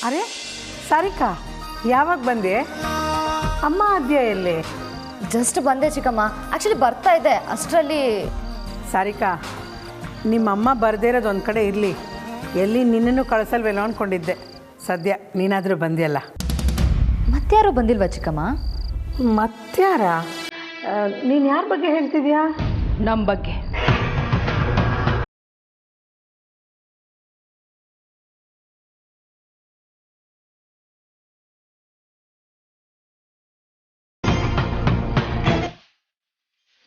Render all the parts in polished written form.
ಅರೆ ಸಾರಿಕಾ, ಯಾವಾಗ ಬಂದೆ? ಅಮ್ಮ ಅದ್ಯಾ ಎಲ್ಲಿ? ಜಸ್ಟ್ ಬಂದೆ ಚಿಕ್ಕಮ್ಮ. ಆ್ಯಕ್ಚುಲಿ ಬರ್ತಾ ಇದ್ದೆ ಅಷ್ಟರಲ್ಲಿ. ಸಾರಿಕಾ, ನಿಮ್ಮಮ್ಮ ಬರದೇ ಇರೋದು ಒಂದು ಕಡೆ ಇರಲಿ, ಎಲ್ಲಿ ನಿನ್ನನ್ನು ಕಳಿಸಲ್ವೇನೋ ಅಂದ್ಕೊಂಡಿದ್ದೆ. ಸದ್ಯ ನೀನಾದರೂ ಬಂದಿಯಲ್ಲ. ಮತ್ತಾರು ಬಂದಿಲ್ವಾ ಚಿಕ್ಕಮ್ಮ? ಮತ್ತಾರ? ನೀನು ಯಾರ ಬಗ್ಗೆ ಹೇಳ್ತಿದ್ಯಾ? ನಮ್ಮ ಬಗ್ಗೆ.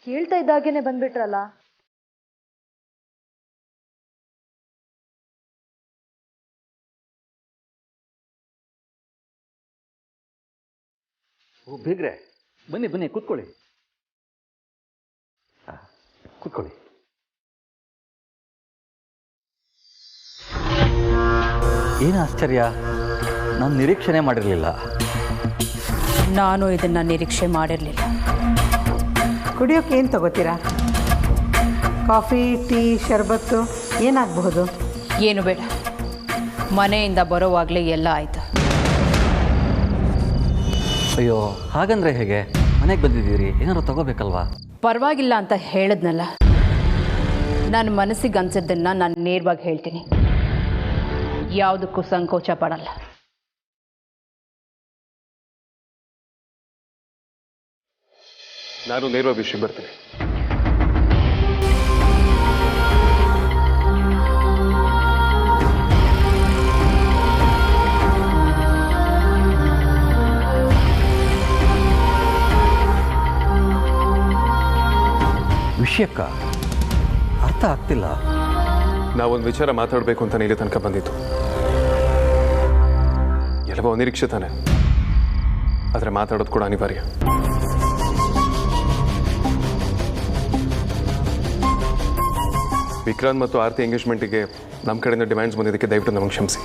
ಕೇಳ್ತಾ ಇದ್ದಾಗೇನೆ ಬಂದ್ಬಿಟ್ರಲ್ಲ. ಓ ಬೇಗ್ರೆ, ಬನ್ನಿ ಬನ್ನಿ, ಕೂತ್ಕೊಳ್ಳಿ. ಕೂತ್ಕೊಳ್ಳಿ. ಏನು ಆಶ್ಚರ್ಯ, ನಾನು ನಿರೀಕ್ಷಣೆ ಮಾಡಿರಲಿಲ್ಲ. ನಾನು ಇದನ್ನು ನಿರೀಕ್ಷೆ ಮಾಡಿರಲಿಲ್ಲ. ಕುಡಿಯೋಕೆ ಏನು ತಗೋತೀರಾ? ಕಾಫಿ, ಟೀ, ಶರ್ಬತ್ತು ಏನಾಗಬಹುದು? ಏನು ಬೇಡ, ಮನೆಯಿಂದ ಬರೋವಾಗಲೇ ಎಲ್ಲ ಆಯಿತು. ಅಯ್ಯೋ, ಹಾಗಂದ್ರೆ ಹೇಗೆ? ಮನೆಗೆ ಬಂದಿದ್ದೀರಿ, ಏನಾದ್ರು ತಗೋಬೇಕಲ್ವಾ? ಪರವಾಗಿಲ್ಲ ಅಂತ ಹೇಳಿದ್ನಲ್ಲ, ನನ್ನ ಮನಸ್ಸಿಗೆ ಅನ್ಸಿದ್ದನ್ನು ನಾನು ನೇರವಾಗಿ ಹೇಳ್ತೀನಿ. ಯಾವುದಕ್ಕೂ ಸಂಕೋಚ ಪಡಲ್ಲ. ನಾನು ನೇರವಾಗಿ ವಿಷಯ ಬರ್ತೀನಿ. ವಿಷಯಕ್ಕ ಅರ್ಥ ಆಗ್ತಿಲ್ಲ. ನಾವೊಂದು ವಿಚಾರ ಮಾತಾಡಬೇಕು ಅಂತ ಇಲ್ಲಿ ತನಕ ಬಂದಿತ್ತು. ಎಲ್ಲವೋ ಅನಿರೀಕ್ಷೆ ತಾನೆ, ಆದರೆ ಮಾತಾಡೋದು ಕೂಡ ಅನಿವಾರ್ಯ. ವಿಕ್ರಾಂತ್ ಮತ್ತು ಆರ್ತಿ ಎಂಗೇಜ್ಮೆಂಟಿಗೆ ನಮ್ಮ ಕಡೆಯಿಂದ ಡಿಮ್ಯಾಂಡ್ಸ್ ಬಂದಿದ್ದಕ್ಕೆ ದಯವಿಟ್ಟು ನಮಗೆ ಕ್ಷಮಿಸಿ.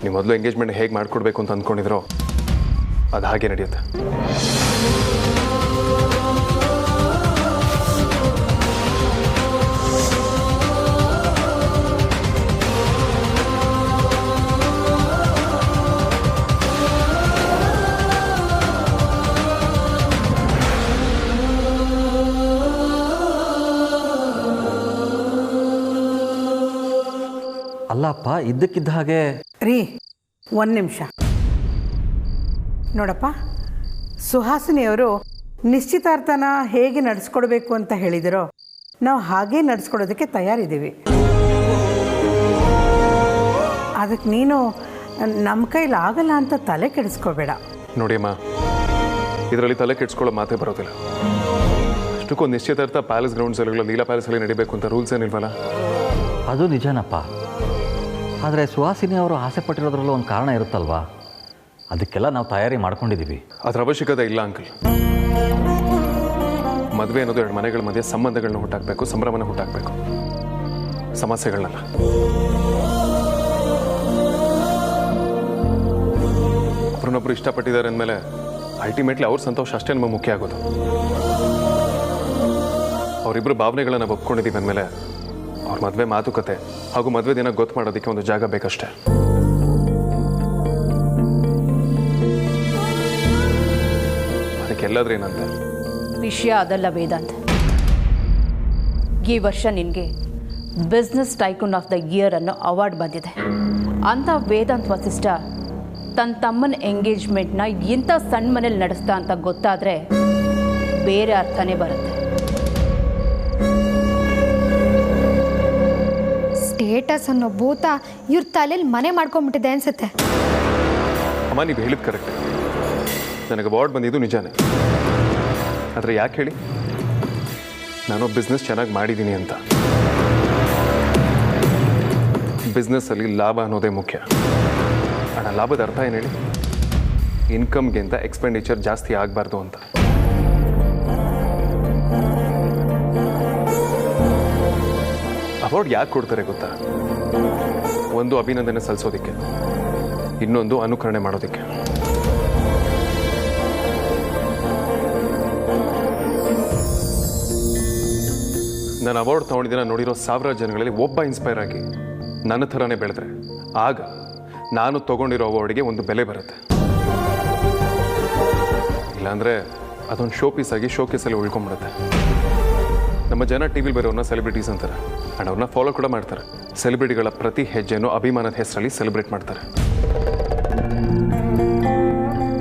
ನೀವು ಮೊದಲು ಎಂಗೇಜ್ಮೆಂಟ್ ಹೇಗೆ ಮಾಡಿಕೊಡ್ಬೇಕು ಅಂತ ಅಂದ್ಕೊಂಡಿದ್ರೋ ಅದು ಹಾಗೆ ನಡೆಯುತ್ತೆ. ಅಲ್ಲಪ್ಪ, ಇದ್ದಕ್ಕಿದ್ದ ಹಾಗೆ. ರೀ, ಒಂದು ನಿಮಿಷ ನೋಡಪ್ಪ. ಸುಹಾಸಿನಿಯವರು ನಿಶ್ಚಿತಾರ್ಥನ ಹೇಗೆ ನಡೆಸ್ಕೊಡ್ಬೇಕು ಅಂತ ಹೇಳಿದರೋ ನಾವು ಹಾಗೇ ನಡೆಸ್ಕೊಡೋದಕ್ಕೆ ತಯಾರಿದ್ದೀವಿ. ಅದಕ್ಕೆ ನೀನು ನಮ್ಮ ಕೈಲಿ ಆಗಲ್ಲ ಅಂತ ತಲೆ ಕೆಡಿಸ್ಕೋಬೇಡ. ನೋಡಿ ಅಮ್ಮ, ಇದರಲ್ಲಿ ತಲೆ ಕೆಡಿಸ್ಕೊಳ್ಳೋ ಮಾತೇ ಬರೋದಿಲ್ಲ. ಅಷ್ಟಕ್ಕೊಂದು ನಿಶ್ಚಿತಾರ್ಥ ಪ್ಯಾಲೇಸ್ ಗ್ರೌಂಡ್ಸಲ್ಲಿ, ಲೀಲಾ ಪ್ಯಾಲೇಸಲ್ಲಿ ನಡಿಬೇಕು ಅಂತ ರೂಲ್ಸ್ ಏನಿಲ್ವಲ್ಲ? ಅದು ನಿಜನಪ್ಪ. ಆದರೆ ಸುಹಾಸಿನಿ ಅವರು ಆಸೆ ಪಟ್ಟಿರೋದ್ರಲ್ಲೂ ಒಂದು ಕಾರಣ ಇರುತ್ತಲ್ವಾ? ಅದಕ್ಕೆಲ್ಲ ನಾವು ತಯಾರಿ ಮಾಡ್ಕೊಂಡಿದ್ದೀವಿ. ಅದರ ಅವಶ್ಯಕತೆ ಇಲ್ಲ ಅಂಕಲ್. ಮದುವೆ ಅನ್ನೋದು ಎರಡು ಮನೆಗಳ ಮಧ್ಯೆ ಸಂಬಂಧಗಳನ್ನ ಹುಟ್ಟಾಕಬೇಕು, ಸಂಭ್ರಮನ ಹುಟ್ಟಾಕಬೇಕು, ಸಮಸ್ಯೆಗಳನ್ನಲ್ಲ. ಒಬ್ಬರನ್ನೊಬ್ರು ಇಷ್ಟಪಟ್ಟಿದ್ದಾರೆ ಅಂದಮೇಲೆ ಅಲ್ಟಿಮೇಟ್ಲಿ ಅವ್ರ ಸಂತೋಷ ಅಷ್ಟೇ ನಮಗೆ ಮುಖ್ಯ ಆಗೋದು. ಅವರಿಬ್ಬರು ಭಾವನೆಗಳನ್ನ ನಾವು ಒಪ್ಕೊಂಡಿದ್ದೀವಿ ಅಂದಮೇಲೆ ಅವ್ರ ಮದುವೆ ಮಾತುಕತೆ ಹಾಗೂ ಮದುವೆ ದಿನ ಗೊತ್ತು ಮಾಡೋದಕ್ಕೆ ಒಂದು ಜಾಗ ಬೇಕಷ್ಟೇ. ಅದಕ್ಕೆಲ್ಲಾದ್ರೆ ಏನಂತೆ ವಿಷಯ ಅದಲ್ಲ ವೇದಾಂತ್. ಈ ವರ್ಷ ನಿನಗೆ business tycoon of the year ಅನ್ನೋ ಅವಾರ್ಡ್ ಬಂದಿದೆ. ಅಂಥ ವೇದಾಂತ್ ವಸಿಷ್ಠ ತನ್ನ ತಮ್ಮನ ಎಂಗೇಜ್ಮೆಂಟ್ನ ಇಂಥ ಸಣ್ಣ ಮನೇಲಿ ನಡೆಸ್ತಾ ಅಂತ ಗೊತ್ತಾದರೆ ಬೇರೆ ಅರ್ಥನೇ ಬರುತ್ತೆ. ಸ್ಟೇಟಸ್ ಅನ್ನೋ ಭೂತ ಇವ್ರ ತಲೆಯಲ್ಲಿ ಮನೆ ಮಾಡ್ಕೊಂಡ್ಬಿಟ್ಟಿದೆ ಅನ್ಸುತ್ತೆ. ಅಮ್ಮ, ನೀವು ಹೇಳಿದ್ ಕರೆಕ್ಟ್. ನನಗೆ ಅವಾರ್ಡ್ ಬಂದಿದ್ದು ನಿಜಾನೇ. ಆದರೆ ಯಾಕೆ ಹೇಳಿ? ನಾನು ಬಿಸ್ನೆಸ್ ಚೆನ್ನಾಗಿ ಮಾಡಿದ್ದೀನಿ ಅಂತ. ಬಿಸ್ನೆಸ್ಸಲ್ಲಿ ಲಾಭ ಅನ್ನೋದೇ ಮುಖ್ಯ. ಅಣ್ಣ, ಲಾಭದ ಅರ್ಥ ಏನು ಹೇಳಿ? ಇನ್ಕಮ್ಗಿಂತ ಎಕ್ಸ್ಪೆಂಡಿಚರ್ ಜಾಸ್ತಿ ಆಗಬಾರ್ದು ಅಂತ. ಅವಾರ್ಡ್ ಯಾಕೆ ಕೊಡ್ತಾರೆ ಗೊತ್ತಾ? ಒಂದು ಅಭಿನಂದನೆ ಸಲ್ಲಿಸೋದಕ್ಕೆ, ಇನ್ನೊಂದು ಅನುಕರಣೆ ಮಾಡೋದಕ್ಕೆ. ನಾನು ಅವಾರ್ಡ್ ತೊಗೊಂಡಿದ್ದೀನ ನೋಡಿರೋ ಸಾವಿರಾರು ಜನಗಳಲ್ಲಿ ಒಬ್ಬ ಇನ್ಸ್ಪೈರ್ ಆಗಿ ನನ್ನ ಥರನೇ ಬೆಳೆದ್ರೆ ಆಗ ನಾನು ತೊಗೊಂಡಿರೋ ಅವಾರ್ಡಿಗೆ ಒಂದು ಬೆಲೆ ಬರುತ್ತೆ. ಇಲ್ಲಾಂದರೆ ಅದೊಂದು ಶೋ ಪೀಸ್ ಆಗಿ ಶೋ ಕೇಸಲ್ಲಿ ಉಳ್ಕೊಂಡ್ಬಿಡುತ್ತೆ. ನಮ್ಮ ಜನ ಟಿ ವಿಲಿ ಬರೋರನ್ನ ಸೆಲೆಬ್ರಿಟೀಸ್ ಅಂತಾರೆ ಆ್ಯಂಡ್ ಅವ್ರನ್ನ ಫಾಲೋ ಕೂಡ ಮಾಡ್ತಾರೆ. ಸೆಲೆಬ್ರಿಟಿಗಳ ಪ್ರತಿ ಹೆಜ್ಜೆನೂ ಅಭಿಮಾನದ ಹೆಸರಲ್ಲಿ ಸೆಲೆಬ್ರೇಟ್ ಮಾಡ್ತಾರೆ.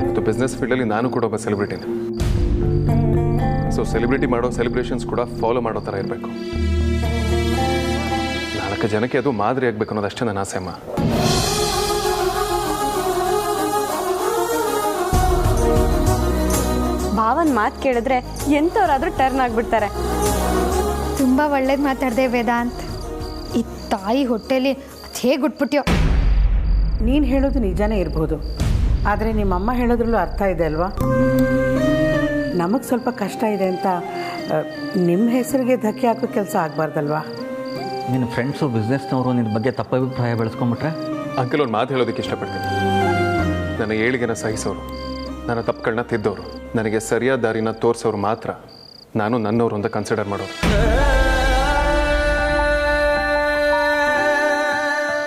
ಇವತ್ತು ಬಿಸ್ನೆಸ್ ಫೀಲ್ಡಲ್ಲಿ ನಾನು ಕೂಡ ಒಬ್ಬ ಸೆಲೆಬ್ರಿಟಿನೇ. ಸೊ ಸೆಲೆಬ್ರಿಟಿ ಮಾಡೋ ಸೆಲೆಬ್ರೇಷನ್ಸ್ ಕೂಡ ಫಾಲೋ ಮಾಡೋ ಥರ ಇರಬೇಕು. 4 ಜನಕ್ಕೆ ಅದು ಮಾದರಿ ಆಗಬೇಕು ಅನ್ನೋದಷ್ಟೇ ನನ್ನ ಆಸೆ ಅಮ್ಮ. ಭಾವನ್ ಮಾತು ಕೇಳಿದ್ರೆ ಎಂಥವ್ರಾದ್ರೂ ಟರ್ನ್ ಆಗಿಬಿಡ್ತಾರೆ. ತುಂಬ ಒಳ್ಳೇದು ಮಾತಾಡಿದೆ ವೇದಾಂತ್. ಈ ತಾಯಿ ಹೊಟ್ಟೆಲಿ ಅದು ಹೇಗೆ ಉಟ್ಬಿಟ್ಯೋ. ನೀನು ಹೇಳೋದು ನಿಜಾನೇ ಇರ್ಬೋದು, ಆದರೆ ನಿಮ್ಮಮ್ಮ ಹೇಳೋದ್ರಲ್ಲೂ ಅರ್ಥ ಇದೆ ಅಲ್ವಾ? ನಮಗೆ ಸ್ವಲ್ಪ ಕಷ್ಟ ಇದೆ ಅಂತ ನಿಮ್ಮ ಹೆಸರಿಗೆ ಧಕ್ಕೆ ಹಾಕೋ ಕೆಲಸ ಆಗಬಾರ್ದಲ್ವಾ? ನಿನ್ನ ಫ್ರೆಂಡ್ಸು ಬಿಸ್ನೆಸ್ನವರು ನಿನ್ನ ಬಗ್ಗೆ ತಪ್ಪ ಅಭಿಪ್ರಾಯ ಬೆಳೆಸ್ಕೊಂಬಿಟ್ರೆ? ಅಂಕಲ್ ಒಂದು ಮಾತು ಹೇಳೋದಕ್ಕೆ ಇಷ್ಟಪಡ್ತೀನಿ. ನನ್ನ ಏಳಿಗೆನ ಸಹಿಸೋರು, ನನ್ನ ತಪ್ಪುಗಳನ್ನ ತಿದ್ದೋರು, ನನಗೆ ಸರಿಯಾದ ದಾರಿನ ತೋರಿಸೋರು ಮಾತ್ರ ನಾನು ನನ್ನವರು ಅಂತ ಕನ್ಸಿಡರ್ ಮಾಡೋರು.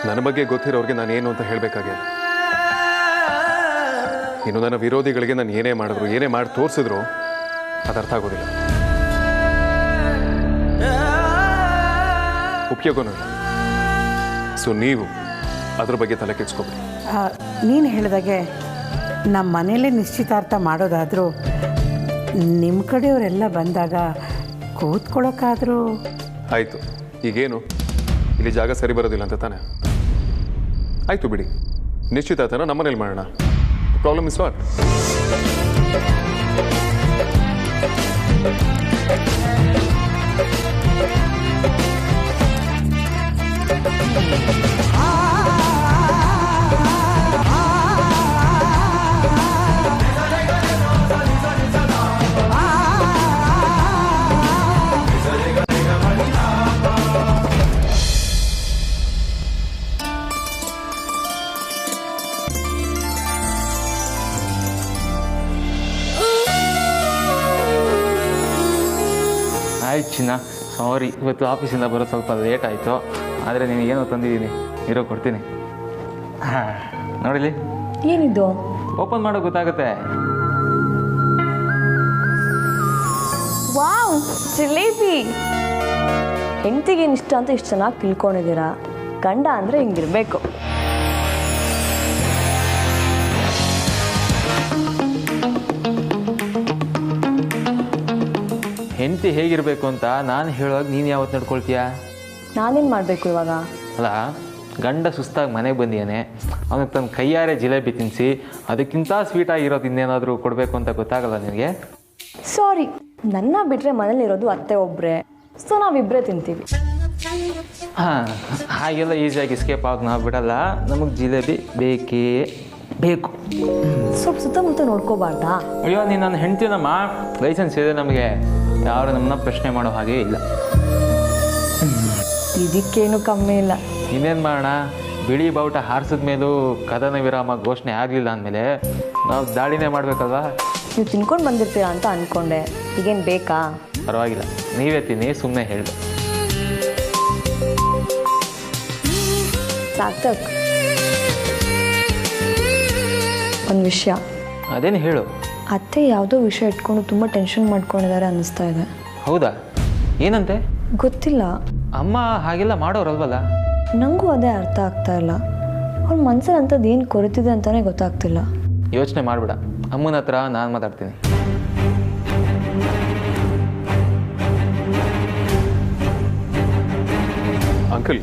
ನನ್ನ ಬಗ್ಗೆ ಗೊತ್ತಿರೋರಿಗೆ ನಾನು ಏನು ಅಂತ ಹೇಳಬೇಕಾಗಿಲ್ಲ. ಇನ್ನು ನನ್ನ ವಿರೋಧಿಗಳಿಗೆ ನಾನು ಏನೇ ಮಾಡಿದ್ರು, ಏನೇ ಮಾಡಿ ತೋರಿಸಿದ್ರು ಅದು ಅರ್ಥ ಆಗೋದಿಲ್ಲ, ಉಪಯೋಗನೂ ಇಲ್ಲ. ಸೊ ನೀವು ಅದ್ರ ಬಗ್ಗೆ ತಲೆ ಕೆಡಿಸ್ಕೊಬೇಡಿ. ನೀನು ಹೇಳಿದಾಗೆ ನಮ್ಮ ಮನೇಲೇ ನಿಶ್ಚಿತಾರ್ಥ ಮಾಡೋದಾದರೂ ನಿಮ್ಮ ಕಡೆಯವರೆಲ್ಲ ಬಂದಾಗ ಕೂತ್ಕೊಳ್ಳೋಕ್ಕಾದರೂ. ಆಯಿತು, ಈಗೇನು ಇಲ್ಲಿ ಜಾಗ ಸರಿ ಬರೋದಿಲ್ಲ ಅಂತ ತಾನೆ? ಆಯಿತು ಬಿಡಿ, ನಿಶ್ಚಿತಾರ್ಥನ ನಮ್ಮನೇಲಿ ಮಾಡೋಣ. Problem is solve. ಆಯ್ತು ಚಿನ್ನ, ಸಾರಿ ಇವತ್ತು ಆಫೀಸಿಂದ ಬರೋದು ಸ್ವಲ್ಪ ಲೇಟ್ ಆಯಿತು. ಆದರೆ ನಿನಗೇನೋ ತಂದಿದ್ದೀನಿ, ಇರೋ ಕೊಡ್ತೀನಿ. ಹಾಂ ನೋಡಿಲಿ, ಏನಿದು? ಓಪನ್ ಮಾಡೋ ಗೊತ್ತಾಗುತ್ತೆ. ವಾವ್, ಜಿಲೇಬಿ. ಹೆಂಡತಿಗೇನು ಇಷ್ಟ ಅಂತ ಇಷ್ಟು ಚೆನ್ನಾಗಿ ತಿಳ್ಕೊಂಡಿದ್ದೀರಾ. ಗಂಡ ಅಂದರೆ ಹಿಂಗಿರಬೇಕು. ಹೆಂಡತಿ ಹೇಗಿರಬೇಕು ಅಂತ ನಾನು ಹೇಳುವಾಗ ನೀನು ಯಾವತ್ತು ನಡ್ಕೊಳ್ತೀಯ? ನಾನೇನು ಮಾಡಬೇಕು ಇವಾಗ? ಅಲ್ಲ, ಗಂಡ ಸುಸ್ತಾಗಿ ಮನೆಗೆ ಬಂದಿಯಾನೆ, ಅವನಿಗೆ ತನ್ನ ಕೈಯಾರೆ ಜಿಲೇಬಿ ತಿನ್ನಿಸಿ ಅದಕ್ಕಿಂತ ಸ್ವೀಟಾಗಿರೋದು ಇನ್ನೇನಾದರೂ ಕೊಡಬೇಕು ಅಂತ ಗೊತ್ತಾಗಲ್ಲ ನಿನಗೆ? ಸಾರಿ, ನನ್ನ ಬಿಟ್ಟರೆ ಮನೇಲಿರೋದು ಅತ್ತೆ ಒಬ್ಬರೇ, ಸೊ ನಾವಿಬ್ಬರೇ ತಿಂತೀವಿ. ಹಾಂ, ಹಾಗೆಲ್ಲ ಈಸಿಯಾಗಿ ಎಸ್ಕೇಪ್ ಆಗಿ ನಾವು ಬಿಡಲ್ಲ. ನಮಗೆ ಜಿಲೇಬಿ ಬೇಕೇ ಬೇಕು. ಸ್ವಲ್ಪ ಸುತ್ತಮುತ್ತ ನೋಡ್ಕೋಬಾರ್ದಾ? ಅಯ್ಯೋ, ನೀನು ನನ್ನ ಹೆಂಡ್ತಿನಮ್ಮ, ಲೈಸೆನ್ಸ್ ಇದೆ ನಮಗೆ, ಯಾರು ನಮ್ಮನ್ನ ಪ್ರಶ್ನೆ ಮಾಡೋ ಹಾಗೆ ಇಲ್ಲ. ಇದಕ್ಕೇನು ಕಮ್ಮಿ ಇಲ್ಲ. ಇನ್ನೇನು ಮಾಡೋಣ, ಬಿಳಿ ಬಾವುಟ ಹಾರಿಸಿದ ಮೇಲೂ ಕದನ ವಿರಾಮ ಘೋಷಣೆ ಆಗಲಿಲ್ಲ ಅಂದಮೇಲೆ ನಾವು ದಾಳಿನೇ ಮಾಡಬೇಕಲ್ವಾ? ನೀವು ತಿನ್ಕೊಂಡು ಬಂದಿರ್ತೀರಾ ಅಂತ ಅಂದ್ಕೊಂಡೆ. ಈಗೇನು ಬೇಕಾ? ಪರವಾಗಿಲ್ಲ, ನೀವೇ ತಿನ್ನಿ, ಸುಮ್ಮನೆ ಹೇಳಿ. ಸಾರ್ಥಕ್, ಒಂದು ವಿಷಯ. ಅದೇನು ಹೇಳು. ಅತ್ತೆ ಯಾವುದೋ ವಿಷಯ ಇಟ್ಕೊಂಡು ತುಂಬ ಟೆನ್ಷನ್ ಮಾಡ್ಕೊಂಡಿದ್ದಾರೆ ಅನ್ನಿಸ್ತಾ ಇದೆ. ಹೌದಾ? ಏನಂತೆ? ಗೊತ್ತಿಲ್ಲ. ಅಮ್ಮ ಹಾಗೆಲ್ಲ ಮಾಡೋರಲ್ವಲ್ಲ? ನನಗೂ ಅದೇ ಅರ್ಥ ಆಗ್ತಾ ಇಲ್ಲ. ಅವ್ರ ಮನಸ್ಸಲ್ಲಿ ಅಂಥದ್ದು ಏನು ಕೊರತಿದೆ ಅಂತಲೇ ಗೊತ್ತಾಗ್ತಿಲ್ಲ. ಯೋಚನೆ ಮಾಡಬೇಡ, ಅಮ್ಮನ ಹತ್ರ ನಾನು ಮಾತಾಡ್ತೀನಿ. ಅಂಕಲ್,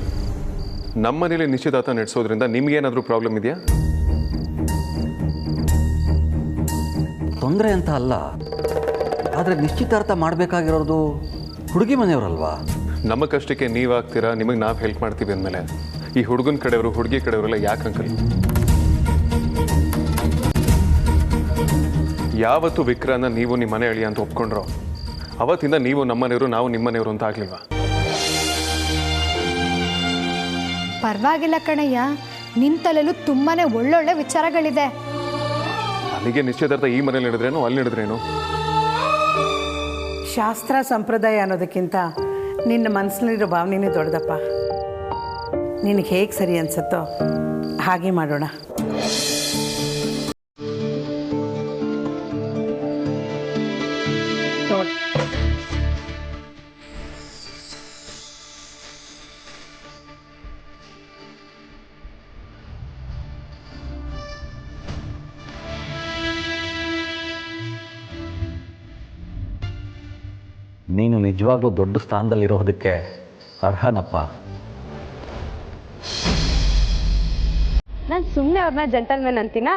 ನಮ್ಮ ಮನೇಲಿ ನಿಶ್ಚಿತಾರ್ಥ ನಡೆಸೋದ್ರಿಂದ ನಿಮ್ಗೇನಾದರೂ ಪ್ರಾಬ್ಲಮ್ ಇದೆಯಾ? ತೊಂದರೆ ಅಂತ ಅಲ್ಲ, ಆದರೆ ನಿಶ್ಚಿತಾರ್ಥ ಮಾಡಬೇಕಾಗಿರೋದು ಹುಡುಗಿ ಮನೆಯವರಲ್ವಾ? ನಮ್ಮ ಕಷ್ಟಕ್ಕೆ ನೀವಾಗ್ತೀರಾ, ನಿಮಗೆ ನಾವು ಹೆಲ್ಪ್ ಮಾಡ್ತೀವಿ ಅಂದಮೇಲೆ ಈ ಹುಡುಗನ ಕಡೆಯವರು ಹುಡುಗಿ ಕಡೆಯವರೆಲ್ಲ ಯಾಕೆ ಅಂಕಲ್? ಯಾವತ್ತು ವಿಕ್ರನ ನೀವು ನಿಮ್ಮ ಮನೆ ಅಳಿಯ ಅಂತ ಒಪ್ಕೊಂಡ್ರೋ ಅವತ್ತಿಂದ ನೀವು ನಮ್ಮನೆಯವರು, ನಾವು ನಿಮ್ಮನೆಯವರು ಅಂತ ಆಗ್ಲಿಲ್ವಾ? ಪರವಾಗಿಲ್ಲ ಕಣಯ್ಯ, ನಿನ್ನ ತಲೆಯಲ್ಲೂ ತುಂಬಾ ಒಳ್ಳೊಳ್ಳೆ ವಿಚಾರಗಳಿದೆ. ಅಲ್ಲಿಗೆ ನಿಶ್ಚಿತಾರ್ಥ ಈ ಮನೇಲಿ ನಡೆದ್ರೇನು ಅಲ್ಲಿ ನಡೆದ್ರೇನು? ಶಾಸ್ತ್ರ ಸಂಪ್ರದಾಯ ಅನ್ನೋದಕ್ಕಿಂತ ನಿನ್ನ ಮನಸ್ಸಿನಲ್ಲಿರೋ ಭಾವನೆನೇ ದೊಡ್ಡದಪ್ಪ. ನಿನಗೆ ಹೇಗೆ ಸರಿ ಅನಿಸುತ್ತೋ ಹಾಗೆ ಮಾಡೋಣ. ನೀನು ನಿಜವಾಗ್ಲೂ ದೊಡ್ಡ ಸ್ಥಾನದಲ್ಲಿರೋದಕ್ಕೆ ಅರ್ಹನಪ್ಪ. ನಾನು ಸುಮ್ಮನೆ ಅವ್ರನ್ನ ಜೆಂಟಲ್ಮೆನ್ ಅಂತೀನಾ?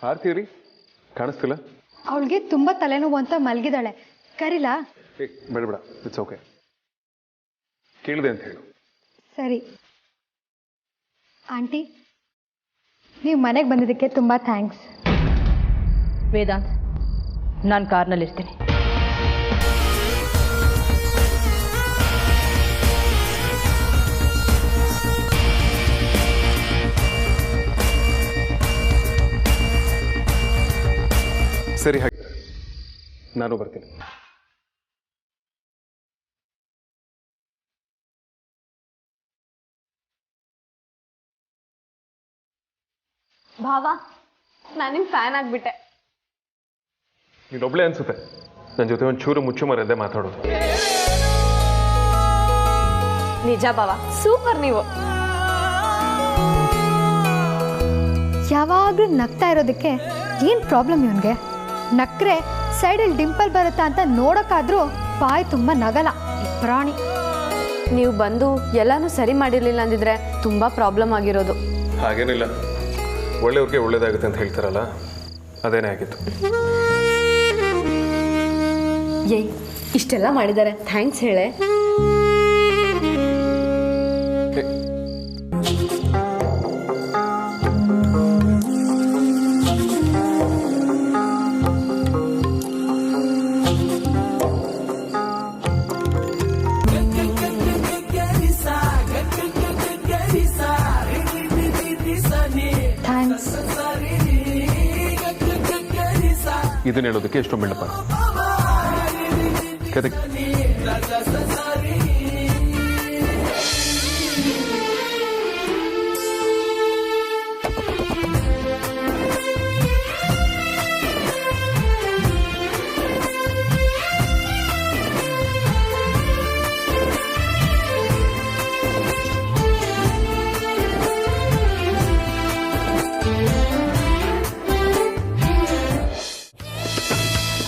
ಆರ್ತಿ ರೀ, ಕಾಣಿಸ್ತಿಲ್ಲ? ಅವಳಿಗೆ ತುಂಬ ತಲೆನೋವು ಅಂತ ಮಲಗಿದಾಳೆ. ಕರಿಲಾ? ಬೇಡ ಬೇಡ, ಇಟ್ಸ್ ಓಕೆ. ಕೇಳಿದೆ ಅಂತ ಹೇಳು. ಸರಿ ಆಂಟಿ, ನೀವು ಮನೆಗೆ ಬಂದಿದ್ದಕ್ಕೆ ತುಂಬ ಥ್ಯಾಂಕ್ಸ್. ವೇದಾಂತ್, ನಾನು ಕಾರ್ನಲ್ಲಿರ್ತೀನಿ. ಸರಿ, ಹಾಗೆ ನಾನು ಬರ್ತೀನಿ. ಭಾವ, ನಾನು ನಿಮ್ಮ ಫ್ಯಾನ್ ಆಗಿಬಿಟ್ಟೆ. ನೀನೊಬ್ಳೆ ಅನ್ಸುತ್ತೆ ನನ್ನ ಜೊತೆ ಒಂದು ಚೂರು ಮುಚ್ಚು ಮರದೆ ಮಾತಾಡೋದು. ನಿಜ ಭಾವ, ಸೂಪರ್ ನೀವು. ಯಾವಾಗಲೂ ನಗ್ತಾ ಇರೋದಕ್ಕೆ ಏನು ಪ್ರಾಬ್ಲಮ್ ಇವನಿಗೆ? ನಕ್ರೆ ಸೈಡಲ್ಲಿ ಡಿಂಪಲ್ ಬರುತ್ತಾ ಅಂತ ನೋಡೋಕ್ಕಾದ್ರೂ ಬಾಯಿ ತುಂಬ ನಗಲ್ಲ ಈ ಪ್ರಾಣಿ. ನೀವು ಬಂದು ಎಲ್ಲನೂ ಸರಿ ಮಾಡಿರಲಿಲ್ಲ ಅಂದಿದ್ರೆ ತುಂಬ ಪ್ರಾಬ್ಲಮ್ ಆಗಿರೋದು. ಹಾಗೇನಿಲ್ಲ, ಒಳ್ಳೆಯವ್ರಿಗೆ ಒಳ್ಳೇದಾಗುತ್ತೆ ಅಂತ ಹೇಳ್ತಾರಲ್ಲ, ಅದೇನೇ ಆಗಿತ್ತು. ಏಯ್, ಇಷ್ಟೆಲ್ಲ ಮಾಡಿದ್ದಾರೆ, ಥ್ಯಾಂಕ್ಸ್ ಹೇಳೆ. ಥ್ಯಾಂಕ್ಸ್. ಇದನ್ನ ಹೇಳೋದಕ್ಕೆ ಎಷ್ಟು ಮಿಂಡಪ್ಪ.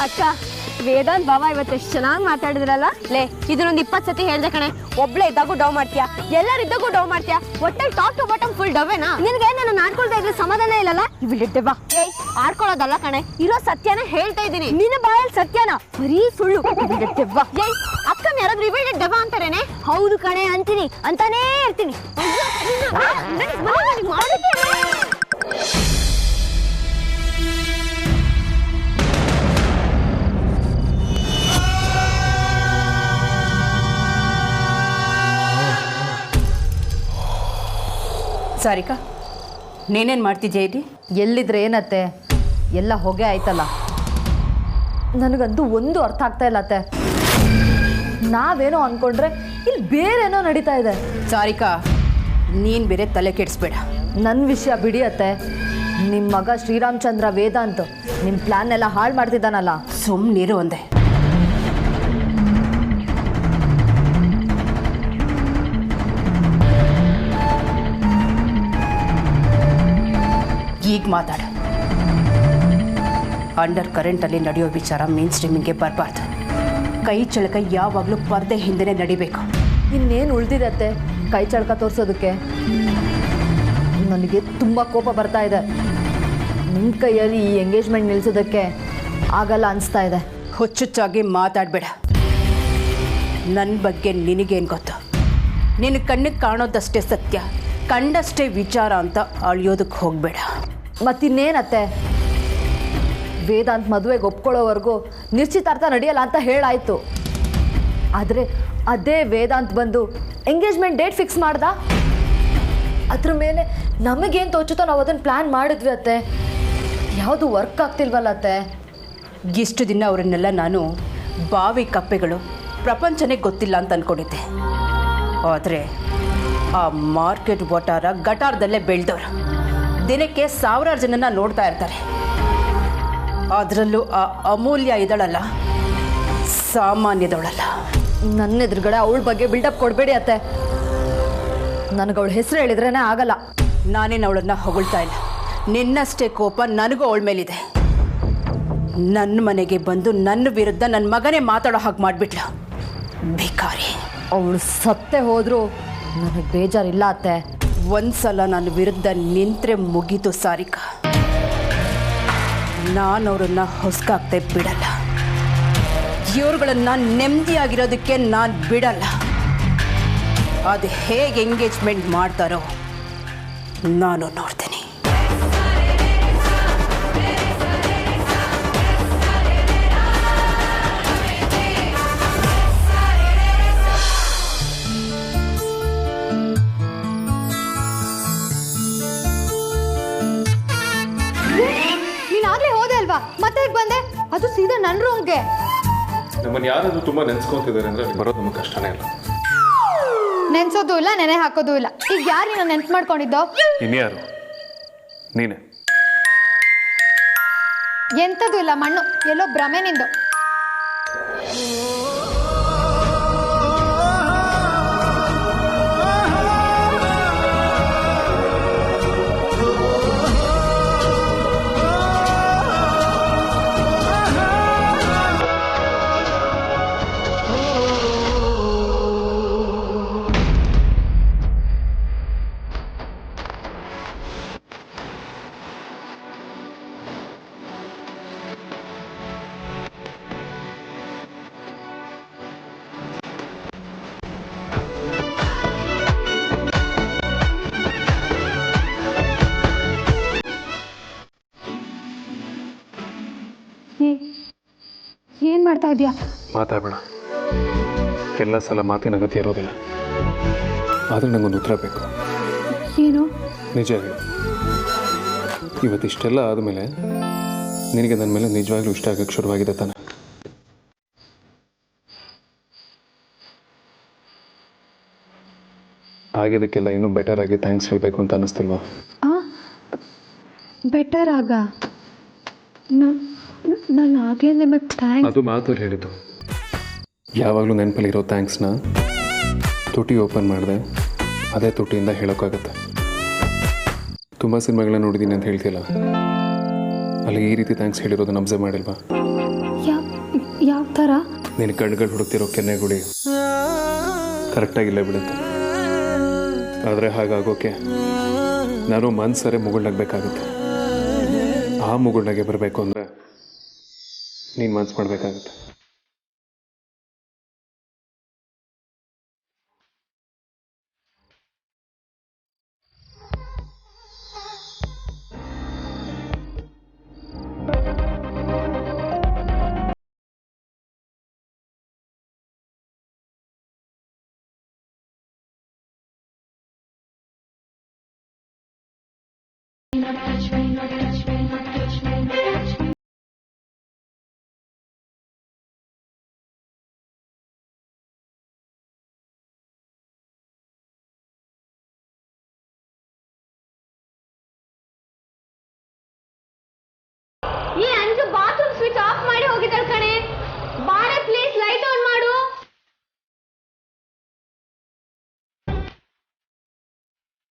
ಅಕ್ಕ, ವೇದಾಂತ್ ಬಾಬಾ ಇವತ್ತು ಎಷ್ಟು ಚೆನ್ನಾಗಿ ಮಾತಾಡಿದ್ರಲ್ಲ. ಲೇ, ಇದನ್ನೊಂದು 20 ಸತಿ ಹೇಳ್ದೆ ಕಣೆ. ಒಬ್ಳೆ ಇದ್ದಾಗೂ ಡವ್ ಮಾಡ್ತೀಯಾ, ಎಲ್ಲರಿದ್ದಾಗೂ ಡವ್ ಮಾಡ್ತೀಯಾ. ಒಟ್ಟಲ್ಲಿ ಟಾಪ್ ಟು ಬಾಟಮ್ ಫುಲ್ ಡವೇನಾ ನಿನಗೆ? ನನ್ನ ಆಡ್ಕೊಳ್ತಾ ಇದ್ರೆ ಸಮಾಧಾನ ಇಲ್ಲಲ್ಲ? ಇವಿಲ್ಲಿಟ್ಟೆ ಬಾ. ಏಯ್, ಆಡ್ಕೊಳ್ಳೋದಲ್ಲ ಕಣೆ, ಇರೋ ಸತ್ಯನ ಹೇಳ್ತಾ ಇದ್ದೀನಿ. ನಿನ್ನ ಬಾಯಲ್ಲಿ ಸತ್ಯನ, ಬರೀ ಸುಳ್ಳು. ಇವಿಲ್ಲಿಟ್ಟೆ ಬಾ. ಏಯ್, ಅಕ್ಕನ ಯಾರಾದ್ರೂ ಇವಿಲ್ಡೆ ಡವ ಅಂತಾರೇನೆ? ಹೌದು ಕಣೆ ಅಂತೀನಿ, ಅಂತಾನೇ ಇರ್ತೀನಿ. ಸಾರಿಕಾ, ನೀನೇನು ಮಾಡ್ತಿದ್ಯಾ ಇಲ್ಲಿ? ಎಲ್ಲಿದ್ರೆ ಏನತ್ತೆ, ಎಲ್ಲ ಹೊಗೆ ಆಯ್ತಲ್ಲ. ನನಗಂತೂ ಒಂದು ಅರ್ಥ ಆಗ್ತಾ ಇಲ್ಲ ಅತ್ತೆ. ನಾವೇನೋ ಅಂದ್ಕೊಂಡ್ರೆ ಇಲ್ಲಿ ಬೇರೇನೋ ನಡೀತಾ ಇದೆ. ಸಾರಿಕಾ, ನೀನು ಬೇರೆ ತಲೆ ಕೆಡಿಸ್ಬೇಡ. ನನ್ನ ವಿಷಯ ಬಿಡಿ ಅತ್ತೆ. ನಿಮ್ಮ ಮಗ ಶ್ರೀರಾಮಚಂದ್ರ ವೇದಾಂತ್ ನಿಮ್ಮ ಪ್ಲ್ಯಾನ್ ಎಲ್ಲ ಹಾಳು ಮಾಡ್ತಿದ್ದಾನಲ್ಲ. ಸುಮ್ಮನಿರು ಒಂದೇ. ಈಗ ಮಾತಾಡ. ಅಂಡರ್ ಕರೆಂಟಲ್ಲಿ ನಡೆಯೋ ವಿಚಾರ ಮೇನ್ ಸ್ಟ್ರೀಮಿಂಗ್ಗೆ ಬರಬಾರ್ದು. ಕೈ ಚಳಕ ಯಾವಾಗಲೂ ಪರ್ದೆ ಹಿಂದೆನೇ ನಡಿಬೇಕು. ಇನ್ನೇನು ಉಳಿದಿರತ್ತೆ ಕೈ ಚಳಕ ತೋರಿಸೋದಕ್ಕೆ? ನನಗೆ ತುಂಬ ಕೋಪ ಬರ್ತಾ ಇದೆ. ನಿಮ್ಮ ಕೈಯಲ್ಲಿ ಈ ಎಂಗೇಜ್ಮೆಂಟ್ ನಿಲ್ಲಿಸೋದಕ್ಕೆ ಆಗಲ್ಲ ಅನಿಸ್ತಾ ಇದೆ. ಹುಚ್ಚುಚ್ಚಾಗಿ ಮಾತಾಡಬೇಡ. ನನ್ನ ಬಗ್ಗೆ ನಿನಗೇನು ಗೊತ್ತು? ನಿನ್ನ ಕಣ್ಣಿಗೆ ಕಾಣೋದಷ್ಟೇ ಸತ್ಯ, ಕಂಡಷ್ಟೇ ವಿಚಾರ ಅಂತ ಅಳಿಯೋದಕ್ಕೆ ಹೋಗಬೇಡ. ಮತ್ತಿನ್ನೇನತ್ತೆ, ವೇದಾಂತ್ ಮದುವೆಗೆ ಒಪ್ಕೊಳ್ಳೋವರೆಗೂ ನಿಶ್ಚಿತಾರ್ಥ ನಡೆಯಲ್ಲ ಅಂತ ಹೇಳಾಯ್ತು. ಆದರೆ ಅದೇ ವೇದಾಂತ್ ಬಂದು ಎಂಗೇಜ್ಮೆಂಟ್ ಡೇಟ್ ಫಿಕ್ಸ್ ಮಾಡ್ದ. ಅದ್ರ ಮೇಲೆ ನಮಗೇನು ತೋಚುತ್ತೋ ನಾವು ಅದನ್ನು ಪ್ಲ್ಯಾನ್ ಮಾಡಿದ್ವಿ ಅತ್ತೆ. ಯಾವುದು ವರ್ಕ್ ಆಗ್ತಿಲ್ವಲ್ಲ ಅತ್ತೆ. ಇಷ್ಟು ದಿನ ಅವರನ್ನೆಲ್ಲ ನಾನು ಬಾವಿ ಕಪ್ಪೆಗಳು, ಪ್ರಪಂಚನೇ ಗೊತ್ತಿಲ್ಲ ಅಂತ ಅಂದ್ಕೊಂಡಿದ್ದೆ. ಆದರೆ ಆ ಮಾರ್ಕೆಟ್ ವಟಾರ ಗಟಾರದಲ್ಲೇ ಬೆಳೆದವರು ದಿನಕ್ಕೆ ಸಾವಿರಾರು ಜನನ ನೋಡ್ತಾ ಇರ್ತಾರೆ. ಅದರಲ್ಲೂ ಆ ಅಮೂಲ್ಯ ಇದಳಲ್ಲ, ಸಾಮಾನ್ಯದವಳಲ್ಲ. ನನ್ನ ಎದುರುಗಡೆ ಅವಳ ಬಗ್ಗೆ ಬಿಲ್ಡಪ್ ಕೊಡಬೇಡಿ ಅತ್ತೆ. ನನಗೆ ಅವಳ ಹೆಸರು ಹೇಳಿದ್ರೇ ಆಗಲ್ಲ. ನಾನೇನು ಅವಳನ್ನು ಹೊಗಳ್ತಾ ಇಲ್ಲ. ನಿನ್ನಷ್ಟೇ ಕೋಪ ನನಗೂ ಅವಳ ಮೇಲಿದೆ. ನನ್ನ ಮನೆಗೆ ಬಂದು ನನ್ನ ವಿರುದ್ಧ ನನ್ನ ಮಗನೇ ಮಾತಾಡೋ ಹಾಗೆ ಮಾಡಿಬಿಟ್ಲು. ಭಿಕಾರಿ. ಅವಳು ಸತ್ತೇ ಹೋದರೂ ನನಗೆ ಬೇಜಾರಿಲ್ಲ ಅತ್ತೆ. ಒಂದ್ಸಲ ನನ್ನ ವಿರುದ್ಧ ನಿಂತರೆ ಮುಗೀತು ಸಾರಿಕಾ. ನಾನು ಅವರನ್ನು ಹೊಸ್ಕಾಗ್ತೆ ಬಿಡಲ್ಲ. ಇವ್ರುಗಳನ್ನು ನೆಮ್ಮದಿಯಾಗಿರೋದಕ್ಕೆ ನಾನು ಬಿಡಲ್ಲ. ಅದು ಹೇಗೆ ಎಂಗೇಜ್ಮೆಂಟ್ ಮಾಡ್ತಾರೋ ನಾನು ನೋಡ್ತೀನಿ. ನೀನಾಗ್ಲೇ ಹೋದೆ ಅಲ್ವಾ, ಮತ್ತೆ ಹೇಗೆ ಬಂದೆ? ಅದು ಸೀದಾ ನನ್ನ ರೂಮ್ಗೆ. ನಮ್ಮನ್ನು ಯಾರಾದರೂ ತುಂಬ ನೆನೆಸ್ಕೊತಿದ್ದಾರೆ ಅಂದರೆ ಅಲ್ಲಿ ಬರೋದು ನಮಗೆ ಕಷ್ಟನೇ ಇಲ್ಲ. ನೆನ್ಸೋದು ಇಲ್ಲ, ನೆನೆ ಹಾಕೋದು ಇಲ್ಲ. ಈಗ ಯಾರು ನೀನು ನೆನ್ಪು ಮಾಡ್ಕೊಂಡಿದ್ದೋ? ಇನ್ಯಾರು? ನೀನೆ. ಎಂಥದ್ದು ಇಲ್ಲ, ಮಣ್ಣು. ಎಲ್ಲೋ ಭ್ರಮೆ ನಿಂದು. ಏನು ಮಾಡ್ತಾ ಇದೆಯಾ? ಮಾತಾಡಬೇಡ. ಎಲ್ಲ ಸಲ ಮಾತಿನ ಅಗತ್ಯ ಇರೋದಿಲ್ಲ. ಆದರೆ ನನಗೊಂದು ಉತ್ತರ ಬೇಕು. ಏನು? ನಿಜ ಹೇಳು. ಇವತ್ತಿಷ್ಟೆಲ್ಲ ಆದಮೇಲೆ ನಿನಗೆ ನನ್ನ ಮೇಲೆ ನಿಜವಾಗ್ಲೂ ಇಷ್ಟ ಆಗಕ್ಕೆ ಶುರುವಾಗಿದೆ ತಾನೆ? ಆಗಿದ್ದಕ್ಕೆಲ್ಲ ಇನ್ನೂ ಬೆಟರ್ ಆಗಿ ಥ್ಯಾಂಕ್ಸ್ ಹೇಳಬೇಕು ಅಂತ ಅನ್ನಿಸ್ತಿಲ್ವಾ? ಬೆಟರ್ ಆಗ ನಾನು ಆಗಲೇ ನಿಮಗೆ ಥ್ಯಾಂಕ್ಸ್. ಅದು ಮಾತು ಹೇಳಿದ್ದು. ಯಾವಾಗಲೂ ನೆನಪಲ್ಲಿರೋ ಥ್ಯಾಂಕ್ಸ್ನ ತುಟಿ ಓಪನ್ ಮಾಡಿದೆ ಅದೇ ತುಟಿಯಿಂದ ಹೇಳೋಕ್ಕಾಗತ್ತೆ. ತುಂಬ ಸಿನಿಮಾಗಳನ್ನ ನೋಡಿದ್ದೀನಿ ಅಂತ ಹೇಳ್ತಿಲ್ಲ, ಅಲ್ಲಿ ಈ ರೀತಿ ಥ್ಯಾಂಕ್ಸ್ ಹೇಳಿರೋದನ್ನ ಅಬ್ಸರ್ವ್ ಮಾಡಿಲ್ವಾ? ಯಾವ ಥರ? ನಿನ್ನ ಕಣ್ಗಳು ಹುಡುಕ್ತಿರೋ ಕೆನ್ನೆಗುಳಿ ಕರೆಕ್ಟಾಗಿಲ್ಲ ಬಿಡುತ್ತೆ. ಆದರೆ ಹಾಗಾಗೋಕೆ ನಾನು ಮನ್ಸರೆ ಮುಗುಳ್ನಾಗಬೇಕಾಗುತ್ತೆ. ಆ ಮುಗುಳ್ನಾಗೆ ಬರಬೇಕು ಅಂದರೆ ನೀನು ಮನ್ಸು ಮಾಡಬೇಕಾಗುತ್ತೆ. touch me.